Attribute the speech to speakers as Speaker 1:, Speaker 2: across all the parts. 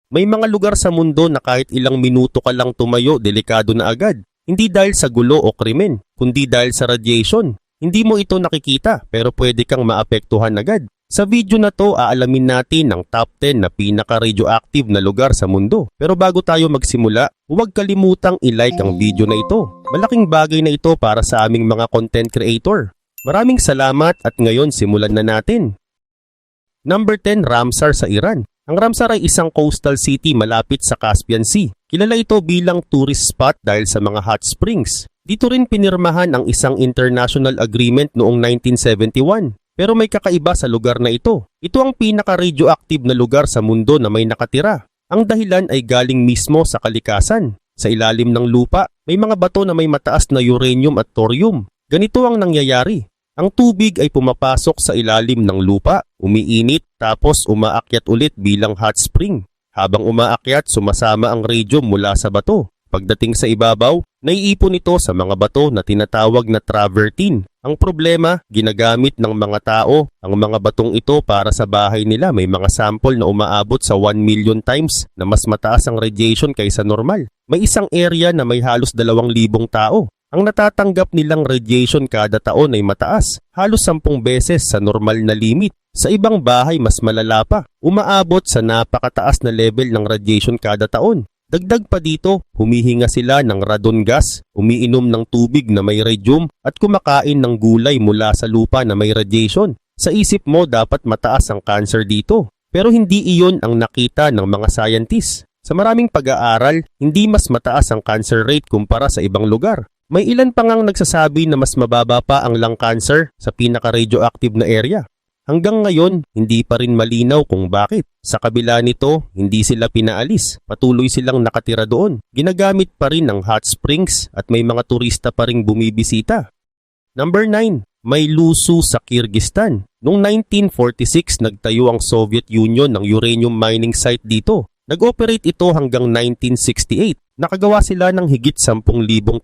Speaker 1: May mga lugar sa mundo na kahit ilang minuto ka lang tumayo, delikado na agad. Hindi dahil sa gulo o krimen, kundi dahil sa radiation. Hindi mo ito nakikita pero pwede kang maapektuhan agad. Sa video na to, aalamin natin ang top 10 na pinaka-radioactive na lugar sa mundo. Pero bago tayo magsimula, huwag kalimutang i-like ang video na ito. Malaking bagay na ito para sa aming mga content creator. Maraming salamat at ngayon simulan na natin. Number 10, Ramsar sa Iran. Ang Ramsar ay isang coastal city malapit sa Caspian Sea. Kilala ito bilang tourist spot dahil sa mga hot springs. Dito rin pinirmahan ang isang international agreement noong 1971. Pero may kakaiba sa lugar na ito. Ito ang pinaka-radioactive na lugar sa mundo na may nakatira. Ang dahilan ay galing mismo sa kalikasan. Sa ilalim ng lupa, may mga bato na may mataas na uranium at thorium. Ganito ang nangyayari. Ang tubig ay pumapasok sa ilalim ng lupa, umiinit, tapos umaakyat ulit bilang hot spring. Habang umaakyat, sumasama ang radium mula sa bato. Pagdating sa ibabaw, naiipon ito sa mga bato na tinatawag na travertine. Ang problema, ginagamit ng mga tao ang mga batong ito para sa bahay nila. May mga sample na umaabot sa 1 million times na mas mataas ang radiation kaysa normal. May isang area na may halos 2,000 tao. Ang natatanggap nilang radiation kada taon ay mataas, halos 10 beses sa normal na limit. Sa ibang bahay mas malala pa, umaabot sa napakataas na level ng radiation kada taon. Dagdag pa dito, humihinga sila ng radon gas, umiinom ng tubig na may radium at kumakain ng gulay mula sa lupa na may radiation. Sa isip mo dapat mataas ang cancer dito, pero hindi iyon ang nakita ng mga scientists. Sa maraming pag-aaral, hindi mas mataas ang cancer rate kumpara sa ibang lugar. May ilan pa ngang nagsasabi na mas mababa pa ang lung cancer sa pinaka-radioactive na area. Hanggang ngayon, hindi pa rin malinaw kung bakit. Sa kabila nito, hindi sila pinaalis. Patuloy silang nakatira doon. Ginagamit pa rin ang hot springs at may mga turista pa ring bumibisita. Number 9. May Lusu sa Kyrgyzstan. Noong 1946, nagtayo ang Soviet Union ng uranium mining site dito. Nag-operate ito hanggang 1968. Nakagawa sila ng higit 10,000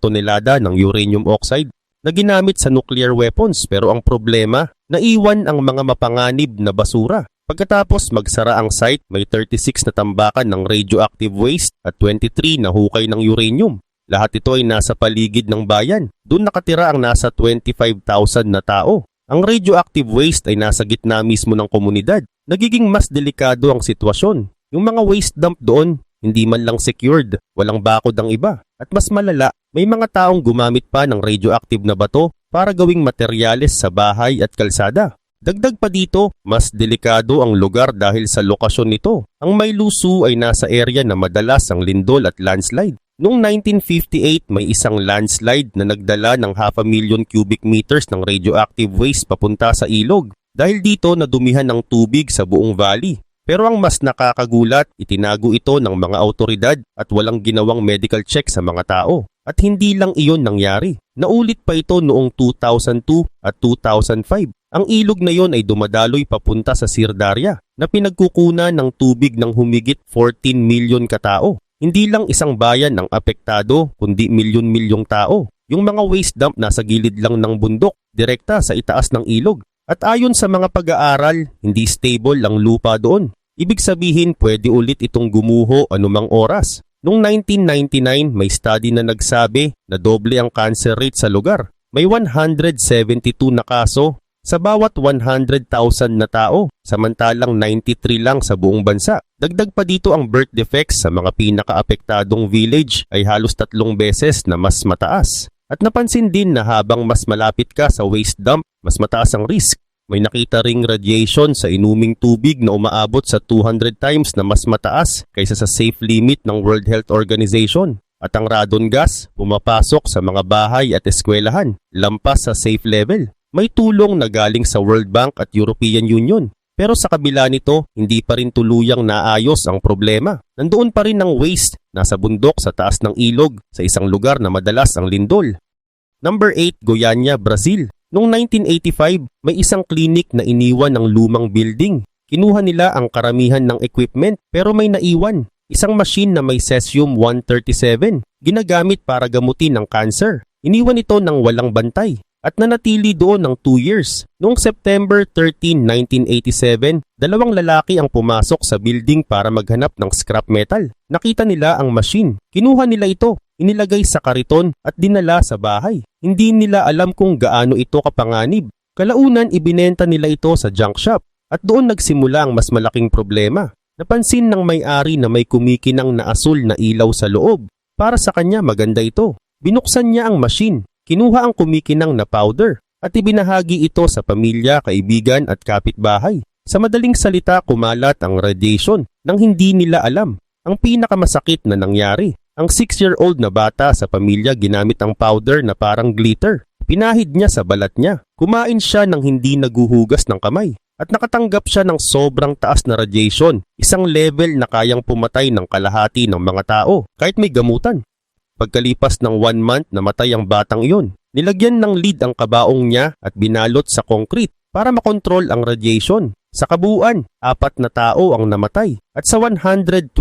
Speaker 1: tonelada ng uranium oxide na ginamit sa nuclear weapons, pero ang problema, naiwan ang mga mapanganib na basura. Pagkatapos magsara ang site, may 36 na tambakan ng radioactive waste at 23 na hukay ng uranium. Lahat ito ay nasa paligid ng bayan. Doon nakatira ang nasa 25,000 na tao. Ang radioactive waste ay nasa gitna mismo ng komunidad. Nagiging mas delikado ang sitwasyon. Yung mga waste dump doon, hindi man lang secured, walang bakod ang iba. At mas malala, may mga taong gumamit pa ng radioactive na bato para gawing materyales sa bahay at kalsada. Dagdag pa dito, mas delikado ang lugar dahil sa lokasyon nito. Ang May Lusu ay nasa area na madalas ang lindol at landslide. Noong 1958, may isang landslide na nagdala ng 500,000 cubic meters ng radioactive waste papunta sa ilog. Dahil dito nadumihan ng tubig sa buong valley. Pero ang mas nakakagulat, itinago ito ng mga autoridad at walang ginawang medical check sa mga tao. At hindi lang iyon nangyari. Naulit pa ito noong 2002 at 2005. Ang ilog na iyon ay dumadaloy papunta sa Sirdarya na pinagkukunan ng tubig ng humigit 14 million katao. Hindi lang isang bayan ang apektado, kundi milyon-milyong tao. Yung mga waste dump nasa gilid lang ng bundok, direkta sa itaas ng ilog. At ayon sa mga pag-aaral, hindi stable ang lupa doon. Ibig sabihin pwede ulit itong gumuho anumang oras. Noong 1999, may study na nagsabi na doble ang cancer rate sa lugar. May 172 na kaso sa bawat 100,000 na tao, samantalang 93 lang sa buong bansa. Dagdag pa dito ang birth defects sa mga pinakaapektadong village ay halos 3 beses na mas mataas. At napansin din na habang mas malapit ka sa waste dump, mas mataas ang risk. May nakita ring radiation sa inuming tubig na umaabot sa 200 times na mas mataas kaysa sa safe limit ng World Health Organization. At ang radon gas pumapasok sa mga bahay at eskwelahan, lampas sa safe level. May tulong na galing sa World Bank at European Union. Pero sa kabila nito, hindi pa rin tuluyang naayos ang problema. Nandoon pa rin ang waste, nasa bundok sa taas ng ilog sa isang lugar na madalas ang lindol. Number 8, Goiânia, Brazil. Noong 1985, may isang klinik na iniwan ng lumang building. Kinuha nila ang karamihan ng equipment pero may naiwan. Isang machine na may cesium-137, ginagamit para gamutin ang cancer. Iniwan ito ng walang bantay. at nanatili doon ng 2 years. Noong September 13, 1987, dalawang lalaki ang pumasok sa building para maghanap ng scrap metal. Nakita nila ang machine. Kinuha nila ito, inilagay sa kariton at dinala sa bahay. Hindi nila alam kung gaano ito kapanganib. Kalaunan ibinenta nila ito sa junk shop at doon nagsimula ang mas malaking problema. Napansin ng may-ari na may kumikinang na asul na ilaw sa loob. Para sa kanya maganda ito. Binuksan niya ang machine. Kinuha ang kumikinang na powder at ibinahagi ito sa pamilya, kaibigan at kapitbahay. Sa madaling salita, kumalat ang radiation nang hindi nila alam. Ang pinakamasakit na nangyari, ang 6-year-old na bata sa pamilya ginamit ang powder na parang glitter. Pinahid niya sa balat niya. Kumain siya ng hindi naguhugas ng kamay at nakatanggap siya ng sobrang taas na radiation, isang level na kayang pumatay ng kalahati ng mga tao kahit may gamutan. Pagkalipas ng 1 month namatay ang batang iyon. Nilagyan ng lead ang kabaong niya at binalot sa concrete para makontrol ang radiation. Sa kabuuan, 4 na tao ang namatay at sa 112,000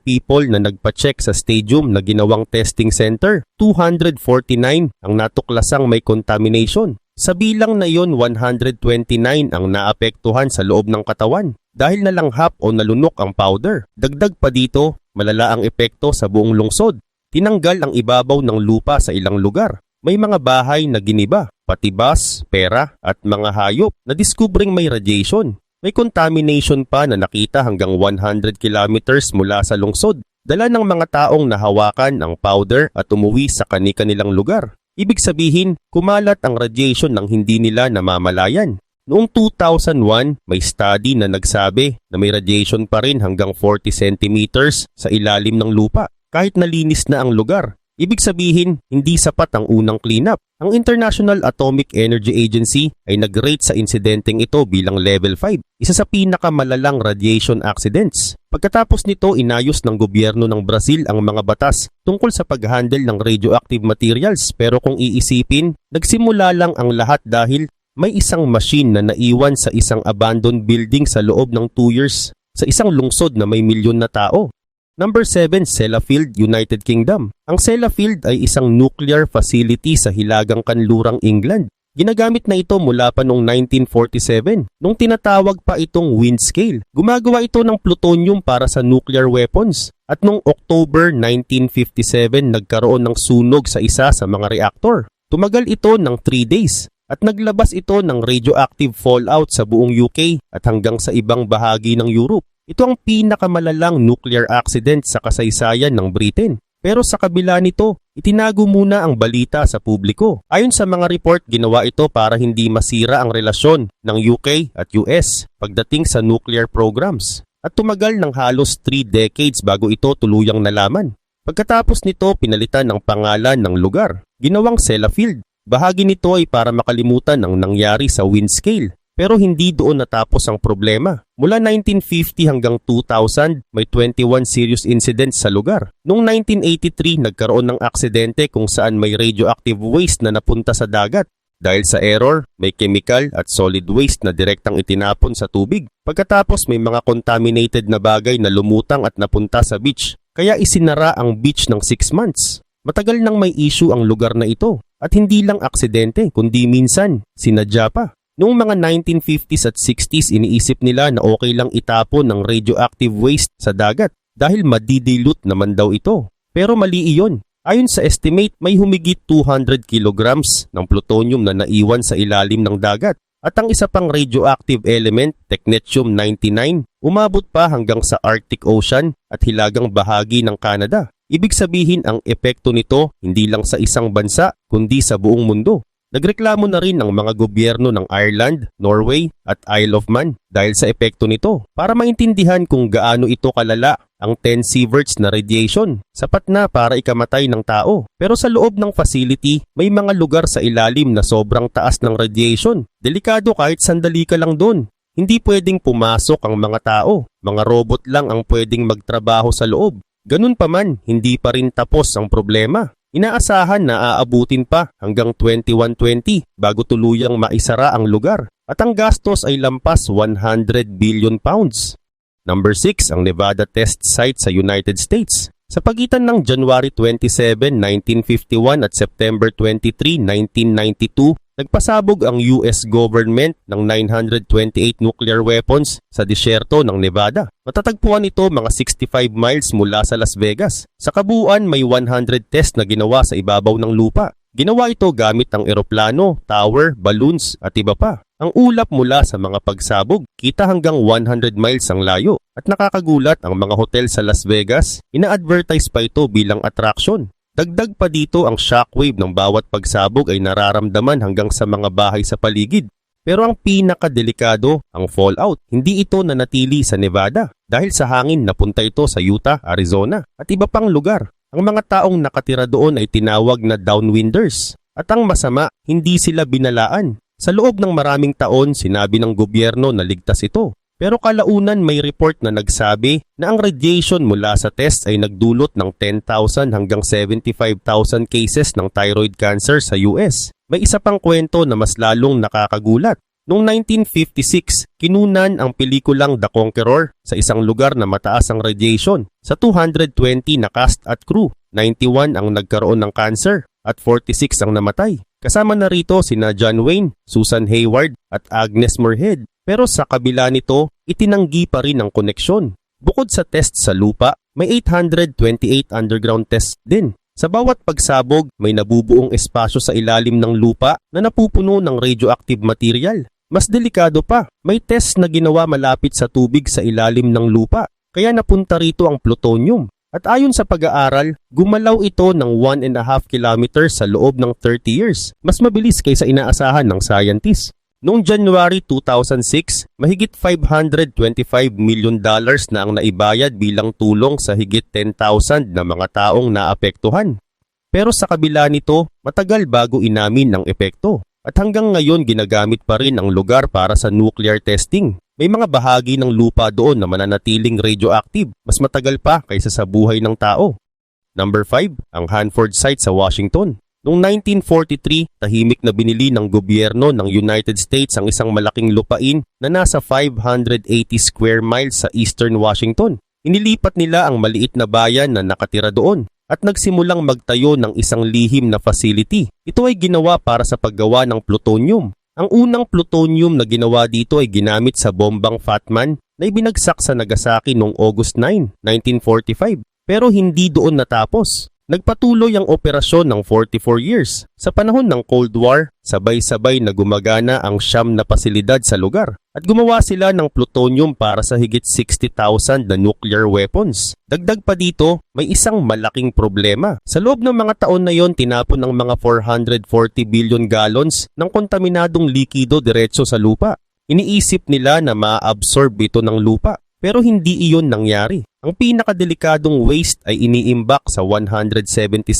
Speaker 1: people na nagpa-check sa stadium na ginawang testing center, 249 ang natuklasang may contamination. Sa bilang na iyon, 129 ang naapektuhan sa loob ng katawan dahil nalanghap o nalunok ang powder. Dagdag pa dito, malala ang epekto sa buong lungsod. Tinanggal ang ibabaw ng lupa sa ilang lugar. May mga bahay na giniba, pati bus, pera at mga hayop na diskubring may radiation. May contamination pa na nakita hanggang 100 kilometers mula sa lungsod. Dala ng mga taong nahawakan ang powder at umuwi sa kani-kanilang lugar. Ibig sabihin, kumalat ang radiation ng hindi nila namamalayan. Noong 2001, may study na nagsabi na may radiation pa rin hanggang 40 centimeters sa ilalim ng lupa. Kahit nalinis na ang lugar. Ibig sabihin, hindi sapat ang unang cleanup. Ang International Atomic Energy Agency ay nag-rate sa insidenteng ito bilang level 5, isa sa pinakamalalang radiation accidents. Pagkatapos nito, inayos ng gobyerno ng Brazil ang mga batas tungkol sa pag-handle ng radioactive materials. Pero kung iisipin, nagsimula lang ang lahat dahil may isang machine na naiwan sa isang abandoned building sa loob ng 2 years sa isang lungsod na may milyon na tao. Number 7, Sellafield, United Kingdom. Ang Sellafield ay isang nuclear facility sa Hilagang Kanlurang, England. Ginagamit na ito mula pa noong 1947, nung tinatawag pa itong Windscale. Gumagawa ito ng plutonium para sa nuclear weapons. At noong October 1957, nagkaroon ng sunog sa isa sa mga reaktor. Tumagal ito ng 3 days. At naglabas ito ng radioactive fallout sa buong UK at hanggang sa ibang bahagi ng Europe. Ito ang pinakamalalang nuclear accident sa kasaysayan ng Britain. Pero sa kabila nito, itinago muna ang balita sa publiko. Ayon sa mga report, ginawa ito para hindi masira ang relasyon ng UK at US pagdating sa nuclear programs. At tumagal ng halos 3 decades bago ito tuluyang nalaman. Pagkatapos nito, pinalitan ang pangalan ng lugar. Ginawang Sellafield. Bahagi nito ay para makalimutan ang nangyari sa Windscale. Pero hindi doon natapos ang problema. Mula 1950 hanggang 2000, may 21 serious incidents sa lugar. Noong 1983, nagkaroon ng aksidente kung saan may radioactive waste na napunta sa dagat. Dahil sa error, may chemical at solid waste na direktang itinapon sa tubig. Pagkatapos may mga contaminated na bagay na lumutang at napunta sa beach. Kaya isinara ang beach ng 6 months. Matagal nang may issue ang lugar na ito. At hindi lang aksidente, kundi minsan, sinadya pa. Noong mga 1950s at 60s, iniisip nila na okay lang itapon ng radioactive waste sa dagat dahil madidilute naman daw ito. Pero mali iyon. Ayon sa estimate, may humigit 200 kilograms ng plutonium na naiwan sa ilalim ng dagat. At ang isa pang radioactive element, technetium-99, umabot pa hanggang sa Arctic Ocean at hilagang bahagi ng Canada. Ibig sabihin ang epekto nito hindi lang sa isang bansa kundi sa buong mundo. Nagreklamo na rin ang mga gobyerno ng Ireland, Norway at Isle of Man dahil sa epekto nito. Para maintindihan kung gaano ito kalala, ang 10 sieverts na radiation sapat na para ikamatay ng tao. Pero sa loob ng facility, may mga lugar sa ilalim na sobrang taas ng radiation. Delikado kahit sandali ka lang doon. Hindi pwedeng pumasok ang mga tao. Mga robot lang ang pwedeng magtrabaho sa loob. Ganun pa man, hindi pa rin tapos ang problema. Inaasahan na aabutin pa hanggang 2120 bago tuluyang maisara ang lugar at ang gastos ay lampas 100 billion pounds. Number 6, ang Nevada test site sa United States. Sa pagitan ng January 27, 1951 at September 23, 1992, nagpasabog ang US government ng 928 nuclear weapons sa disyerto ng Nevada. Matatagpuan ito mga 65 miles mula sa Las Vegas. Sa kabuuan, may 100 tests na ginawa sa ibabaw ng lupa. Ginawa ito gamit ang eroplano, tower, balloons at iba pa. Ang ulap mula sa mga pagsabog, kita hanggang 100 miles ang layo. At nakakagulat ang mga hotel sa Las Vegas, ina-advertise pa ito bilang attraction. Dagdag pa dito ang shockwave ng bawat pagsabog ay nararamdaman hanggang sa mga bahay sa paligid. Pero ang pinakadelikado, ang fallout, hindi ito nanatili sa Nevada dahil sa hangin napunta ito sa Utah, Arizona at iba pang lugar. Ang mga taong nakatira doon ay tinawag na downwinders. At ang masama, hindi sila binalaan. Sa loob ng maraming taon, sinabi ng gobyerno na ligtas ito. Pero kalaunan may report na nagsabi na ang radiation mula sa test ay nagdulot ng 10,000 hanggang 75,000 cases ng thyroid cancer sa US. May isa pang kwento na mas lalong nakakagulat. Noong 1956, kinunan ang pelikulang The Conqueror sa isang lugar na mataas ang radiation. Sa 220 na cast at crew, 91 ang nagkaroon ng cancer at 46 ang namatay. Kasama na rito sina John Wayne, Susan Hayward at Agnes Moorehead. Pero sa kabila nito, itinanggi pa rin ang koneksyon. Bukod sa test sa lupa, may 828 underground tests din. Sa bawat pagsabog, may nabubuong espasyo sa ilalim ng lupa na napupuno ng radioactive material. Mas delikado pa, may test na ginawa malapit sa tubig sa ilalim ng lupa, kaya napunta rito ang plutonium. At ayon sa pag-aaral, gumalaw ito ng 1.5 kilometers sa loob ng 30 years. Mas mabilis kaysa inaasahan ng scientists. Noong January 2006, mahigit $525 million na ang naibayad bilang tulong sa higit 10,000 na mga taong naapektuhan. Pero sa kabila nito, matagal bago inamin ang epekto. At hanggang ngayon ginagamit pa rin ang lugar para sa nuclear testing. May mga bahagi ng lupa doon na mananatiling radioactive, mas matagal pa kaysa sa buhay ng tao. Number 5, ang Hanford Site sa Washington. Noong 1943, tahimik na binili ng gobyerno ng United States ang isang malaking lupain na nasa 580 square miles sa Eastern Washington. Inilipat nila ang maliit na bayan na nakatira doon at nagsimulang magtayo ng isang lihim na facility. Ito ay ginawa para sa paggawa ng plutonium. Ang unang plutonium na ginawa dito ay ginamit sa bombang Fat Man na ibinagsak sa Nagasaki noong August 9, 1945. Pero hindi doon natapos. Nagpatuloy ang operasyon ng 44 years. Sa panahon ng Cold War, sabay-sabay na gumagana ang 9 na pasilidad sa lugar at gumawa sila ng plutonium para sa higit 60,000 na nuclear weapons. Dagdag pa dito, may isang malaking problema. Sa loob ng mga taon na yon, tinapon ng mga 440 billion gallons ng kontaminadong likido diretso sa lupa. Iniisip nila na ma-absorb ito ng lupa. Pero hindi iyon nangyari. Ang pinakadelikadong waste ay iniimbak sa 177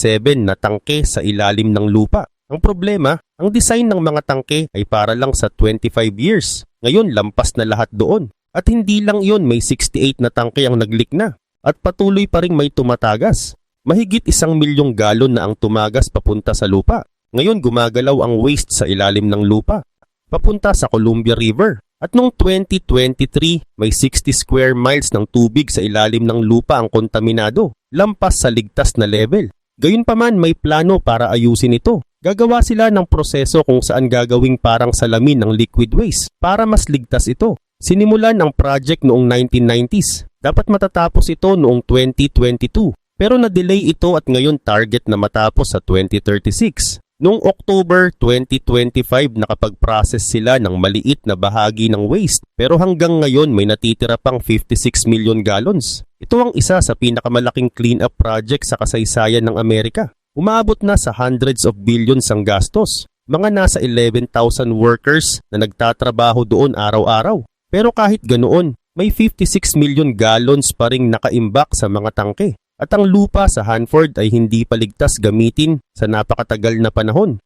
Speaker 1: na tangke sa ilalim ng lupa. Ang problema, ang design ng mga tangke ay para lang sa 25 years. Ngayon lampas na lahat doon. At hindi lang iyon, may 68 na tangke ang naglik na. At patuloy pa rin may tumatagas. Mahigit 1 milyong galon na ang tumagas papunta sa lupa. Ngayon gumagalaw ang waste sa ilalim ng lupa, papunta sa Columbia River. At noong 2023, may 60 square miles ng tubig sa ilalim ng lupa ang kontaminado, lampas sa ligtas na level. Gayunpaman may plano para ayusin ito. Gagawa sila ng proseso kung saan gagawing parang salamin ng liquid waste para mas ligtas ito. Sinimulan ang project noong 1990s. Dapat matatapos ito noong 2022. Pero na-delay ito at ngayon target na matapos sa 2036. Noong October 2025, nakapag-process sila ng maliit na bahagi ng waste pero hanggang ngayon may natitira pang 56 million gallons. Ito ang isa sa pinakamalaking clean-up project sa kasaysayan ng Amerika. Umaabot na sa hundreds of billions ang gastos. Mga nasa 11,000 workers na nagtatrabaho doon araw-araw. Pero kahit ganoon, may 56 million gallons pa ring nakaimbak sa mga tangke. At ang lupa sa Hanford ay hindi paligtas gamitin sa napakatagal na panahon.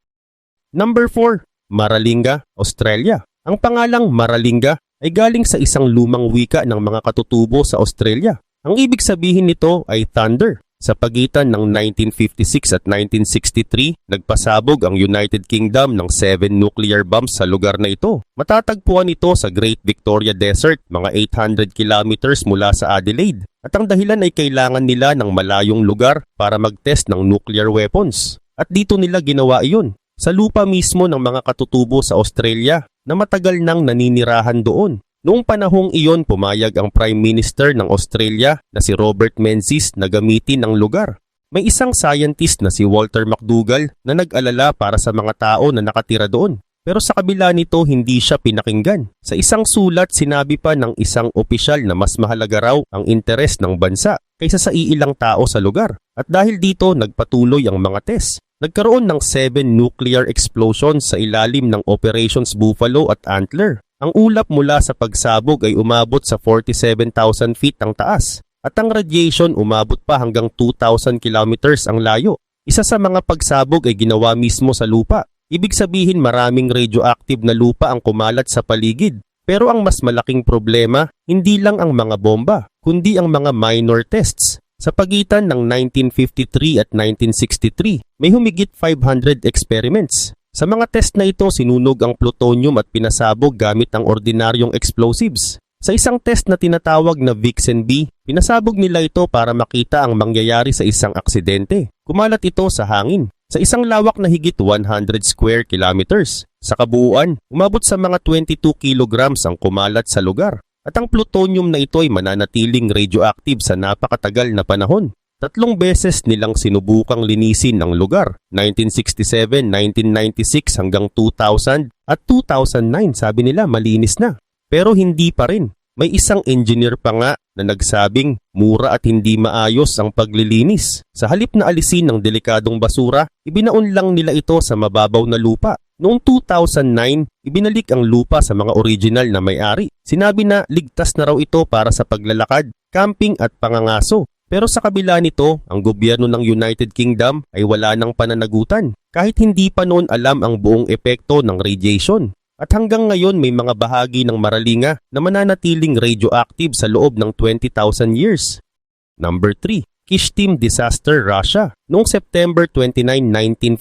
Speaker 1: Number 4, Maralinga, Australia. Ang pangalang Maralinga ay galing sa isang lumang wika ng mga katutubo sa Australia. Ang ibig sabihin nito ay thunder. Sa pagitan ng 1956 at 1963, nagpasabog ang United Kingdom ng 7 nuclear bombs sa lugar na ito. Matatagpuan ito sa Great Victoria Desert, mga 800 kilometers mula sa Adelaide. At ang dahilan ay kailangan nila ng malayong lugar para mag-test ng nuclear weapons. At dito nila ginawa iyon, sa lupa mismo ng mga katutubo sa Australia na matagal nang naninirahan doon. Noong panahong iyon, pumayag ang Prime Minister ng Australia na si Robert Menzies na gamitin ang lugar. May isang scientist na si Walter McDougall na nag-alala para sa mga tao na nakatira doon. Pero sa kabila nito, hindi siya pinakinggan. Sa isang sulat, sinabi pa ng isang opisyal na mas mahalaga raw ang interes ng bansa kaysa sa iilang tao sa lugar. At dahil dito, nagpatuloy ang mga test. Nagkaroon ng 7 nuclear explosions sa ilalim ng Operations Buffalo at Antler. Ang ulap mula sa pagsabog ay umabot sa 47,000 feet ang taas at ang radiation umabot pa hanggang 2,000 kilometers ang layo. Isa sa mga pagsabog ay ginawa mismo sa lupa. Ibig sabihin maraming radioactive na lupa ang kumalat sa paligid. Pero ang mas malaking problema, hindi lang ang mga bomba, kundi ang mga minor tests. Sa pagitan ng 1953 at 1963, may humigit 500 experiments. Sa mga test na ito, sinunog ang plutonium at pinasabog gamit ang ordinaryong explosives. Sa isang test na tinatawag na Vixen B, pinasabog nila ito para makita ang mangyayari sa isang aksidente. Kumalat ito sa hangin, sa isang lawak na higit 100 square kilometers. Sa kabuuan, umabot sa mga 22 kilograms ang kumalat sa lugar. At ang plutonium na ito ay mananatiling radioactive sa napakatagal na panahon. 3 beses nilang sinubukang linisin ang lugar, 1967, 1996 hanggang 2000 at 2009 sabi nila malinis na. Pero hindi pa rin. May isang engineer pa nga na nagsabing mura at hindi maayos ang paglilinis. Sa halip na alisin ng delikadong basura, ibinaon lang nila ito sa mababaw na lupa. Noong 2009, ibinalik ang lupa sa mga original na may-ari. Sinabi na ligtas na raw ito para sa paglalakad, camping at pangangaso. Pero sa kabila nito, ang gobyerno ng United Kingdom ay wala ng pananagutan kahit hindi pa noon alam ang buong epekto ng radiation. At hanggang ngayon may mga bahagi ng Maralinga na mananatiling radioactive sa loob ng 20,000 years. Number 3. Kishtim Disaster, Russia. Noong September 29,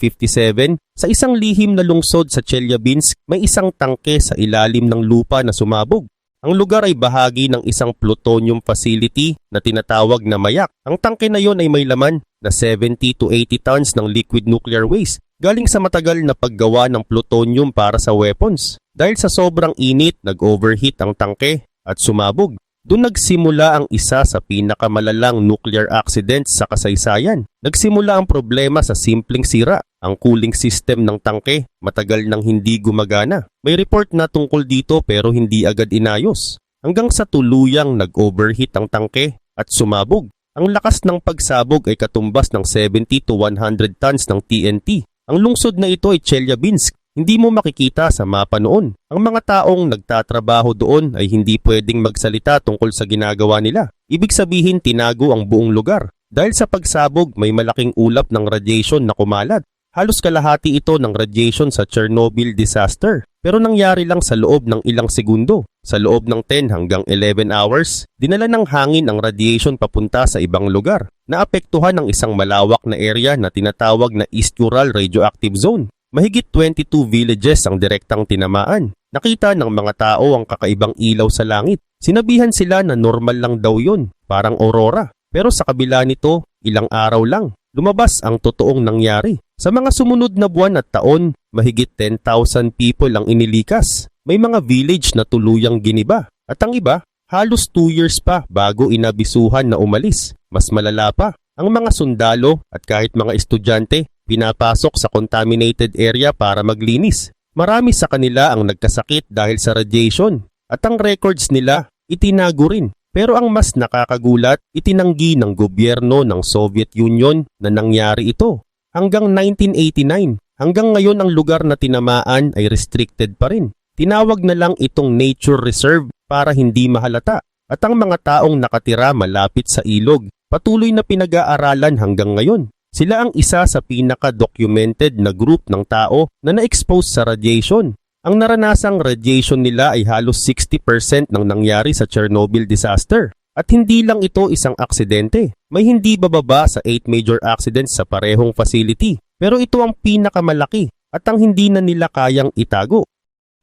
Speaker 1: 1957, sa isang lihim na lungsod sa Chelyabinsk, may isang tangke sa ilalim ng lupa na sumabog. Ang lugar ay bahagi ng isang plutonium facility na tinatawag na Mayak. Ang tangke na yon ay may laman na 70 to 80 tons ng liquid nuclear waste galing sa matagal na paggawa ng plutonium para sa weapons. Dahil sa sobrang init, nag-overheat ang tangke at sumabog. Doon nagsimula ang isa sa pinakamalalang nuclear accidents sa kasaysayan. Nagsimula ang problema sa simpleng sira. Ang cooling system ng tangke matagal nang hindi gumagana. May report na tungkol dito pero hindi agad inayos. Hanggang sa tuluyang nag-overheat ang tangke at sumabog. Ang lakas ng pagsabog ay katumbas ng 70 to 100 tons ng TNT. Ang lungsod na ito ay Chelyabinsk. Hindi mo makikita sa mapa noon. Ang mga taong nagtatrabaho doon ay hindi pwedeng magsalita tungkol sa ginagawa nila. Ibig sabihin tinago ang buong lugar. Dahil sa pagsabog may malaking ulap ng radiation na kumalat. Halos kalahati ito ng radiation sa Chernobyl disaster. Pero nangyari lang sa loob ng ilang segundo. Sa loob ng 10 hanggang 11 hours, dinala ng hangin ang radiation papunta sa ibang lugar. Naapektuhan ng isang malawak na area na tinatawag na East Ural Radioactive Zone. Mahigit 22 villages ang direktang tinamaan. Nakita ng mga tao ang kakaibang ilaw sa langit. Sinabihan sila na normal lang daw yun, parang aurora. Pero sa kabila nito, ilang araw lang, lumabas ang totoong nangyari. Sa mga sumunod na buwan at taon, mahigit 10,000 people ang inilikas. May mga village na tuluyang giniba. At ang iba, halos 2 years pa bago inabisuhan na umalis. Mas malala pa, ang mga sundalo at kahit mga estudyante, pinapasok sa contaminated area para maglinis. Marami sa kanila ang nagkasakit dahil sa radiation at ang records nila itinago rin. Pero ang mas nakakagulat, itinanggi ng gobyerno ng Soviet Union na nangyari ito. Hanggang 1989, hanggang ngayon ang lugar na tinamaan ay restricted pa rin. Tinawag na lang itong nature reserve para hindi mahalata. At ang mga taong nakatira malapit sa ilog, patuloy na pinag-aaralan hanggang ngayon. Sila ang isa sa pinaka-documented na group ng tao na na-expose sa radiation. Ang naranasang radiation nila ay halos 60% ng nangyari sa Chernobyl disaster. At hindi lang ito isang aksidente. May hindi bababa sa 8 major accidents sa parehong facility, pero ito ang pinakamalaki at ang hindi na nila kayang itago.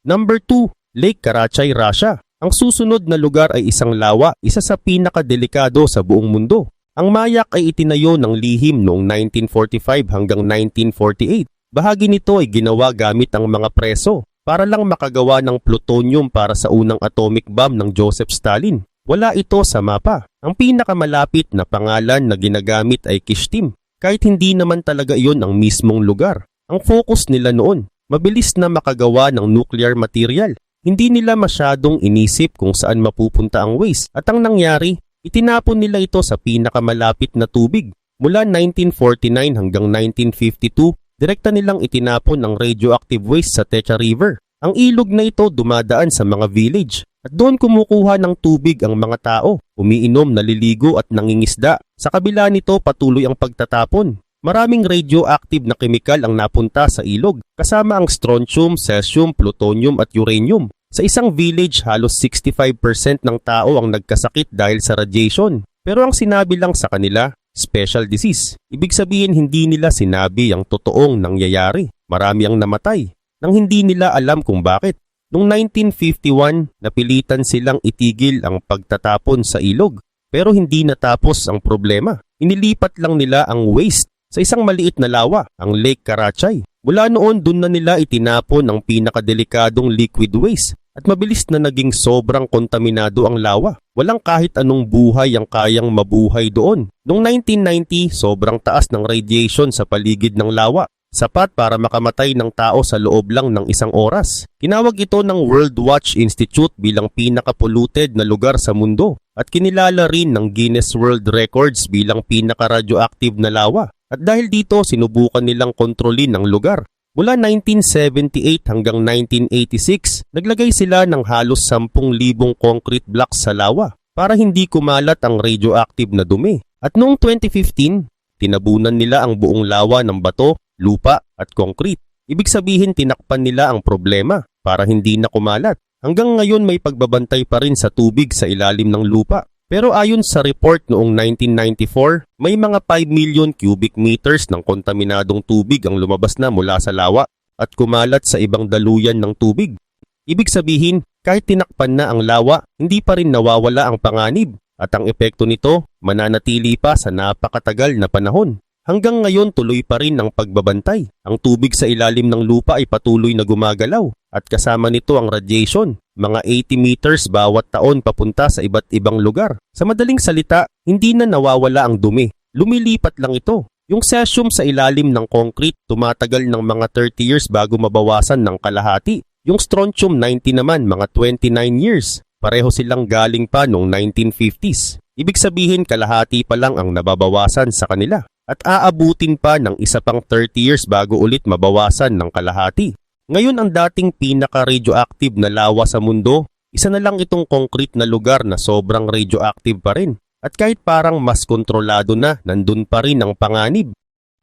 Speaker 1: Number 2, Lake Karachay, Russia. Ang susunod na lugar ay isang lawa, isa sa pinakadelikado sa buong mundo. Ang Mayak ay itinayo ng lihim noong 1945 hanggang 1948. Bahagi nito ay ginawa gamit ang mga preso para lang makagawa ng plutonium para sa unang atomic bomb ng Joseph Stalin. Wala ito sa mapa. Ang pinakamalapit na pangalan na ginagamit ay Kishtim, kahit hindi naman talaga iyon ang mismong lugar. Ang focus nila noon, mabilis na makagawa ng nuclear material. Hindi nila masyadong inisip kung saan mapupunta ang waste at ang nangyari, itinapon nila ito sa pinakamalapit na tubig. Mula 1949 hanggang 1952, direkta nilang itinapon ang radioactive waste sa Techa River. Ang ilog na ito dumadaan sa mga village at doon kumukuha ng tubig ang mga tao, umiinom, naliligo at nangingisda. Sa kabila nito patuloy ang pagtatapon. Maraming radioactive na kemikal ang napunta sa ilog, kasama ang strontium, cesium, plutonium at uranium. Sa isang village, halos 65% ng tao ang nagkasakit dahil sa radiation. Pero ang sinabi lang sa kanila, special disease. Ibig sabihin hindi nila sinabi ang totoong nangyayari. Marami ang namatay nang hindi nila alam kung bakit. Noong 1951, napilitan silang itigil ang pagtatapon sa ilog. Pero hindi natapos ang problema. Inilipat lang nila ang waste sa isang maliit na lawa, ang Lake Karachay. Mula noon, dun na nila itinapon ang pinakadelikadong liquid waste at mabilis na naging sobrang kontaminado ang lawa. Walang kahit anong buhay ang kayang mabuhay doon. Noong 1990, sobrang taas ng radiation sa paligid ng lawa. Sapat para makamatay ng tao sa loob lang ng isang oras. Tinawag ito ng World Watch Institute bilang pinaka-polluted na lugar sa mundo at kinilala rin ng Guinness World Records bilang pinaka-radioactive na lawa. At dahil dito, sinubukan nilang kontrolin ang lugar. Mula 1978 hanggang 1986, naglagay sila ng halos 10,000 concrete blocks sa lawa para hindi kumalat ang radioactive na dumi. At noong 2015, tinabunan nila ang buong lawa ng bato, lupa at concrete. Ibig sabihin tinakpan nila ang problema para hindi na kumalat. Hanggang ngayon may pagbabantay pa rin sa tubig sa ilalim ng lupa. Pero ayon sa report noong 1994, may mga 5 million cubic meters ng kontaminadong tubig ang lumabas na mula sa lawa at kumalat sa ibang daluyan ng tubig. Ibig sabihin, kahit tinakpan na ang lawa, hindi pa rin nawawala ang panganib at ang epekto nito mananatili pa sa napakatagal na panahon. Hanggang ngayon tuloy pa rin ang pagbabantay. Ang tubig sa ilalim ng lupa ay patuloy na gumagalaw at kasama nito ang radiation. Mga 80 meters bawat taon papunta sa iba't ibang lugar. Sa madaling salita, hindi na nawawala ang dumi. Lumilipat lang ito. Yung cesium sa ilalim ng concrete tumatagal ng mga 30 years bago mabawasan ng kalahati. Yung strontium-90 naman mga 29 years. Pareho silang galing pa noong 1950s. Ibig sabihin kalahati pa lang ang nababawasan sa kanila. At aabutin pa ng isa pang 30 years bago ulit mabawasan ng kalahati. Ngayon ang dating pinaka-radioactive na lawa sa mundo, isa na lang itong concrete na lugar na sobrang radioactive pa rin. At kahit parang mas kontrolado na, nandun pa rin ang panganib.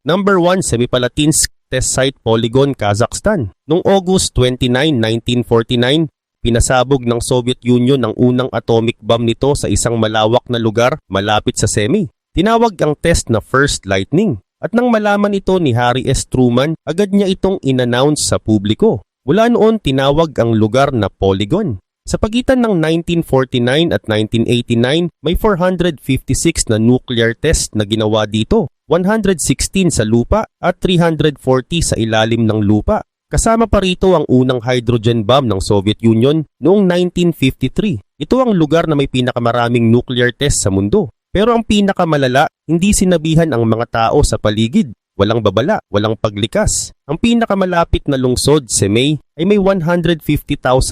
Speaker 1: Number 1, Semipalatinsk Test Site Polygon, Kazakhstan. Noong August 29, 1949, pinasabog ng Soviet Union ang unang atomic bomb nito sa isang malawak na lugar malapit sa Semi. Tinawag ang test na First Lightning. At nang malaman ito ni Harry S. Truman, agad niya itong in-announce sa publiko. Mula noon, tinawag ang lugar na Polygon. Sa pagitan ng 1949 at 1989, may 456 na nuclear test na ginawa dito. 116 sa lupa at 340 sa ilalim ng lupa. Kasama pa rito ang unang hydrogen bomb ng Soviet Union noong 1953. Ito ang lugar na may pinakamaraming nuclear test sa mundo. Pero ang pinakamalala, hindi sinabihan ang mga tao sa paligid. Walang babala, walang paglikas. Ang pinakamalapit na lungsod, Semey, ay may 150,000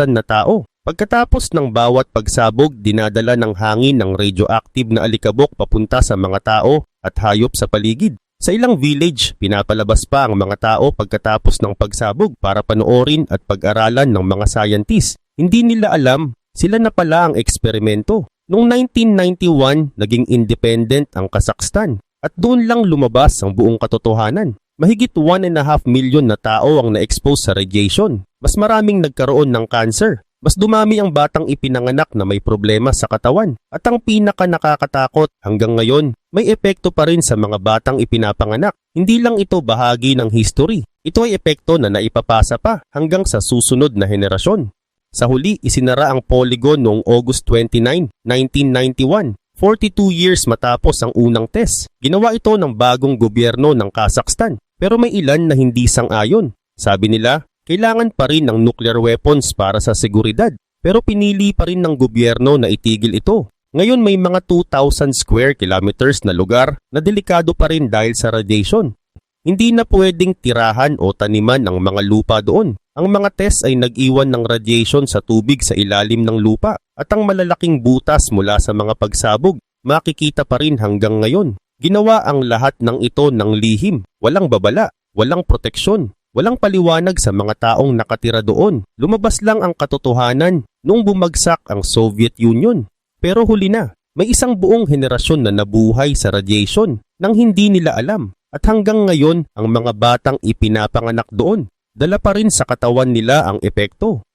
Speaker 1: na tao. Pagkatapos ng bawat pagsabog, dinadala ng hangin ng radioactive na alikabok papunta sa mga tao at hayop sa paligid. Sa ilang village, pinapalabas pa ang mga tao pagkatapos ng pagsabog para panoorin at pag-aralan ng mga scientists. Hindi nila alam, sila na pala ang eksperimento. Noong 1991, naging independent ang Kazakhstan at doon lang lumabas ang buong katotohanan. Mahigit 1.5 million na tao ang na-expose sa radiation. Mas maraming nagkaroon ng cancer Mas dumami ang batang ipinanganak na may problema sa katawan. At ang pinaka nakakatakot, hanggang ngayon, may epekto pa rin sa mga batang ipinapanganak. Hindi lang ito bahagi ng history. Ito ay epekto na naipapasa pa hanggang sa susunod na henerasyon. Sa huli, isinara ang Polygon noong August 29, 1991. 42 years matapos ang unang test. Ginawa ito ng bagong gobyerno ng Kazakhstan. Pero may ilan na hindi sang-ayon. Sabi nila, kailangan pa rin ng nuclear weapons para sa seguridad. Pero pinili pa rin ng gobyerno na itigil ito. Ngayon may mga 2,000 square kilometers na lugar na delikado pa rin dahil sa radiation. Hindi na pwedeng tirahan o taniman ang mga lupa doon. Ang mga test ay nag-iwan ng radiation sa tubig sa ilalim ng lupa at ang malalaking butas mula sa mga pagsabog makikita pa rin hanggang ngayon. Ginawa ang lahat ng ito ng lihim, walang babala, walang proteksyon, walang paliwanag sa mga taong nakatira doon. Lumabas lang ang katotohanan nung bumagsak ang Soviet Union. Pero huli na, may isang buong henerasyon na nabuhay sa radiation nang hindi nila alam. At hanggang ngayon, ang mga batang ipinapanganak doon, dala pa rin sa katawan nila ang epekto.